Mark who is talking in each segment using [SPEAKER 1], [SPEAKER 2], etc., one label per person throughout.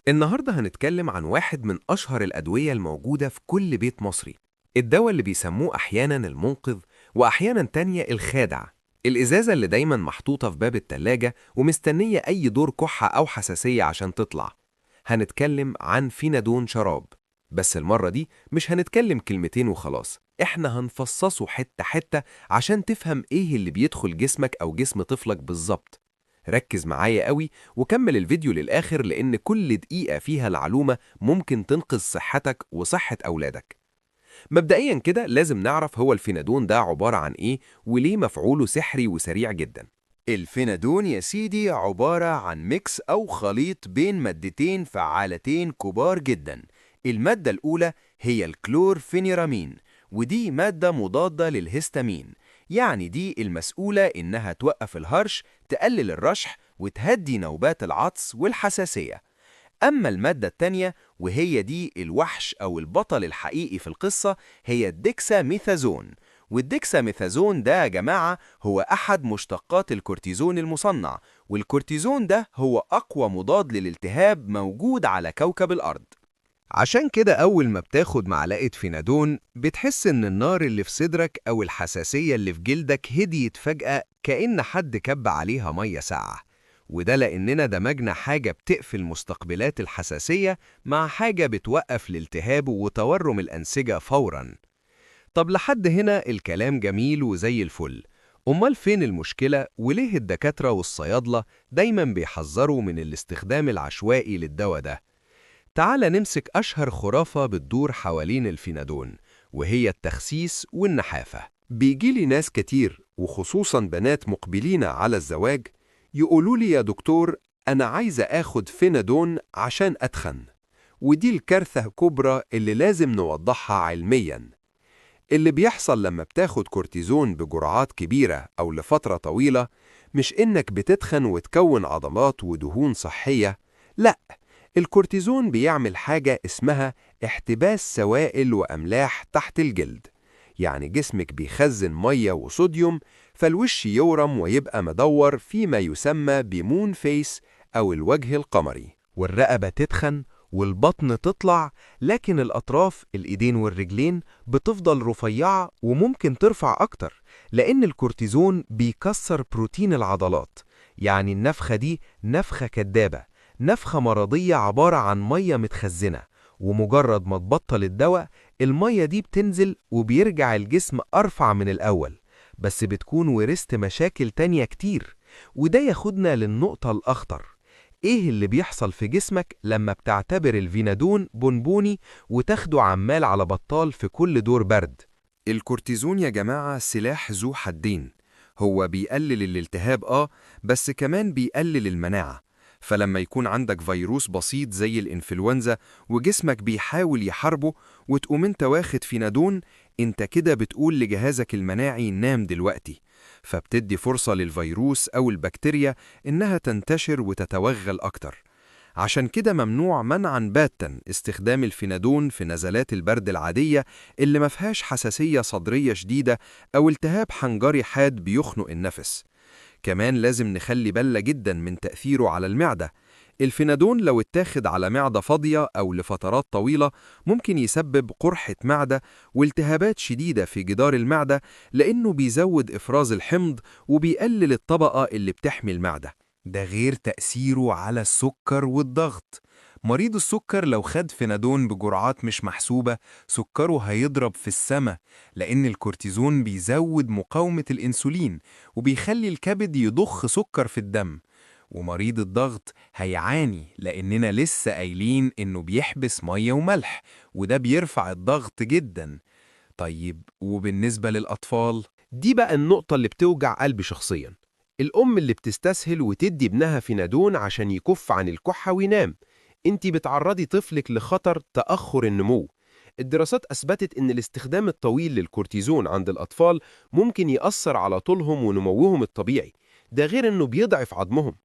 [SPEAKER 1] النهاردة هنتكلم عن واحد من أشهر الأدوية الموجودة في كل بيت مصري، الدواء اللي بيسموه أحياناً المنقذ وأحياناً تانية الخادع، الإزازة اللي دايماً محطوطة في باب التلاجة ومستنية أي دور كحة أو حساسية عشان تطلع. هنتكلم عن فينادون شراب، بس المرة دي مش هنتكلم كلمتين وخلاص، إحنا هنفصصه حتة حتة عشان تفهم إيه اللي بيدخل جسمك أو جسم طفلك بالظبط. ركز معايا قوي وكمل الفيديو للآخر لأن كل دقيقة فيها معلومة ممكن تنقذ صحتك وصحة أولادك. مبدئيا كده لازم نعرف هو الفينادون ده عبارة عن إيه وليه مفعوله سحري وسريع جدا.
[SPEAKER 2] الفينادون يا سيدي عبارة عن ميكس أو خليط بين مادتين فعالتين كبار جدا. المادة الأولى هي الكلورفينيرامين، ودي مادة مضادة للهستامين، يعني دي المسؤولة إنها توقف الهرش، تقلل الرشح، وتهدي نوبات العطس والحساسية. أما المادة التانية وهي دي الوحش أو البطل الحقيقي في القصة، هي الديكساميثازون. والديكساميثازون ده يا جماعة هو أحد مشتقات الكورتيزون المصنع، والكورتيزون ده هو أقوى مضاد للالتهاب موجود على كوكب الأرض.
[SPEAKER 1] عشان كده أول ما بتاخد معلقة فينادون بتحس إن النار اللي في صدرك أو الحساسية اللي في جلدك هديت فجأة كأن حد كب عليها مية ساقعة. وده لأننا دمجنا حاجة بتقفل مستقبلات الحساسية مع حاجة بتوقف الالتهاب وتورم الأنسجة فوراً. طب لحد هنا الكلام جميل وزي الفل. أمال فين المشكلة وليه الدكاترة والصيادلة دايماً بيحذروا من الاستخدام العشوائي للدواء ده؟ تعال نمسك أشهر خرافة بتدور حوالين الفينادون، وهي التخسيس والنحافة. بيجيلي ناس كتير وخصوصا بنات مقبلين على الزواج يقولوا لي يا دكتور أنا عايزة آخد فينادون عشان أتخن، ودي الكارثة كبرى اللي لازم نوضحها علمياً. اللي بيحصل لما بتاخد كورتيزون بجرعات كبيرة أو لفترة طويلة مش إنك بتتخن وتكون عضلات ودهون صحية، لأ، الكورتيزون بيعمل حاجة اسمها احتباس سوائل وأملاح تحت الجلد، يعني جسمك بيخزن مية وصوديوم فالوش يورم ويبقى مدور فيما يسمى بمون فيس أو الوجه القمري، والرقبة تتخن والبطن تطلع، لكن الأطراف الإيدين والرجلين بتفضل رفيعة وممكن ترفع أكتر لأن الكورتيزون بيكسر بروتين العضلات. يعني النفخة دي نفخة كدابة، نفخة مرضية عبارة عن مية متخزنة، ومجرد ما تبطل الدواء المية دي بتنزل وبيرجع الجسم أرفع من الأول، بس بتكون ورثت مشاكل تانية كتير. وده ياخدنا للنقطة الأخطر، إيه اللي بيحصل في جسمك لما بتعتبر الفينادون بونبوني وتاخده عمال على بطال في كل دور برد؟ الكورتيزون يا جماعة سلاح ذو حدين، هو بيقلل الالتهاب بس كمان بيقلل المناعة. فلما يكون عندك فيروس بسيط زي الإنفلونزا وجسمك بيحاول يحاربه وتقوم انت واخد فينادون، انت كده بتقول لجهازك المناعي نام دلوقتي، فبتدي فرصة للفيروس أو البكتيريا إنها تنتشر وتتوغل أكتر. عشان كده ممنوع منعا باتا استخدام الفينادون في نزلات البرد العادية اللي مفيهاش حساسية صدرية شديدة أو التهاب حنجري حاد بيخنق النفس. كمان لازم نخلي بالنا جدا من تأثيره على المعدة. الفينادون لو اتاخد على معدة فاضية أو لفترات طويلة ممكن يسبب قرحة معدة والتهابات شديدة في جدار المعدة، لأنه بيزود إفراز الحمض وبيقلل الطبقة اللي بتحمي المعدة. ده غير تأثيره على السكر والضغط. مريض السكر لو خد فينادون بجرعات مش محسوبة سكره هيضرب في السماء، لأن الكورتيزون بيزود مقاومة الإنسولين وبيخلي الكبد يضخ سكر في الدم. ومريض الضغط هيعاني لأننا لسه قايلين إنه بيحبس مية وملح، وده بيرفع الضغط جدا. طيب وبالنسبة للأطفال؟ دي بقى النقطة اللي بتوجع قلبي شخصيا. الأم اللي بتستسهل وتدي ابنها فينادون عشان يكف عن الكحة وينام، انتي بتعرضي طفلك لخطر تأخر النمو. الدراسات أثبتت إن الاستخدام الطويل للكورتيزون عند الأطفال ممكن يأثر على طولهم ونموهم الطبيعي، ده غير إنه بيضعف عظمهم.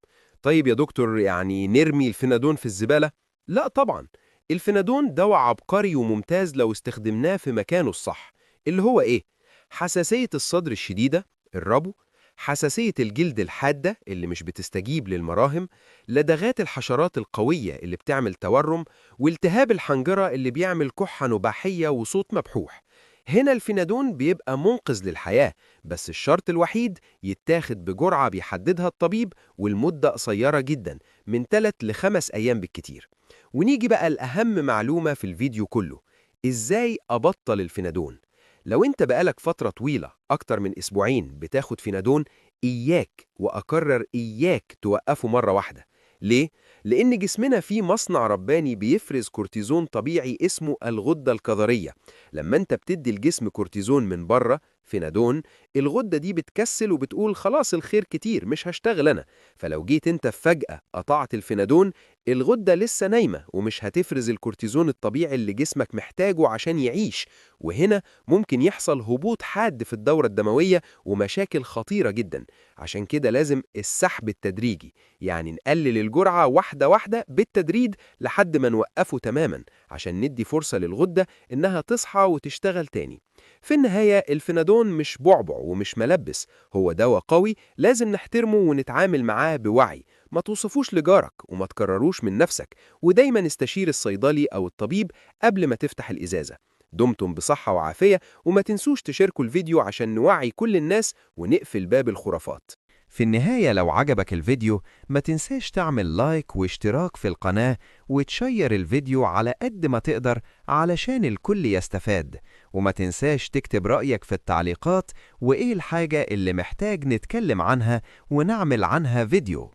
[SPEAKER 1] طيب يا دكتور يعني نرمي الفينادون في الزبالة؟ لا طبعا، الفينادون دواء عبقري وممتاز لو استخدمناه في مكانه الصح، اللي هو إيه؟ حساسية الصدر الشديدة، الربو، حساسية الجلد الحادة اللي مش بتستجيب للمراهم، لدغات الحشرات القوية اللي بتعمل تورم، والتهاب الحنجرة اللي بيعمل كحة نباحية وصوت مبحوح. هنا الفينادون بيبقى منقذ للحياة، بس الشرط الوحيد يتاخد بجرعة بيحددها الطبيب، والمدة قصيرة جدا من 3 ل5 أيام بالكتير. ونيجي بقى الأهم معلومة في الفيديو كله: إزاي أبطل الفينادون؟ لو انت بقالك فترة طويلة أكتر من أسبوعين بتاخد فينادون، إياك وأكرر إياك توقفه مرة واحدة. ليه؟ لأن جسمنا فيه مصنع رباني بيفرز كورتيزون طبيعي اسمه الغدة الكظرية. لما انت بتدي الجسم كورتيزون من بره، فينادون، الغدة دي بتكسل وبتقول خلاص الخير كتير مش هشتغل أنا. فلو جيت انت فجأة قطعت الفينادون، الغدة لسه نايمة ومش هتفرز الكورتيزون الطبيعي اللي جسمك محتاجه عشان يعيش. وهنا ممكن يحصل هبوط حاد في الدورة الدموية ومشاكل خطيرة جدا. عشان كده لازم السحب التدريجي، يعني نقلل الجرعة واحدة واحدة بالتدريج لحد ما نوقفه تماما، عشان ندي فرصة للغدة إنها تصحى وتشتغل تاني. في النهاية الفينادون مش بعبع ومش ملبس، هو دواء قوي لازم نحترمه ونتعامل معاه بوعي. ما توصفوش لجارك وما تكرروش من نفسك، ودايما استشير الصيدلي أو الطبيب قبل ما تفتح الإزازة. دمتم بصحة وعافية، وما تنسوش تشاركوا الفيديو عشان نوعي كل الناس ونقفل باب الخرافات.
[SPEAKER 2] في النهاية لو عجبك الفيديو ما تنساش تعمل لايك واشتراك في القناة وتشير الفيديو على قد ما تقدر علشان الكل يستفاد. وما تنساش تكتب رأيك في التعليقات وإيه الحاجة اللي محتاج نتكلم عنها ونعمل عنها فيديو.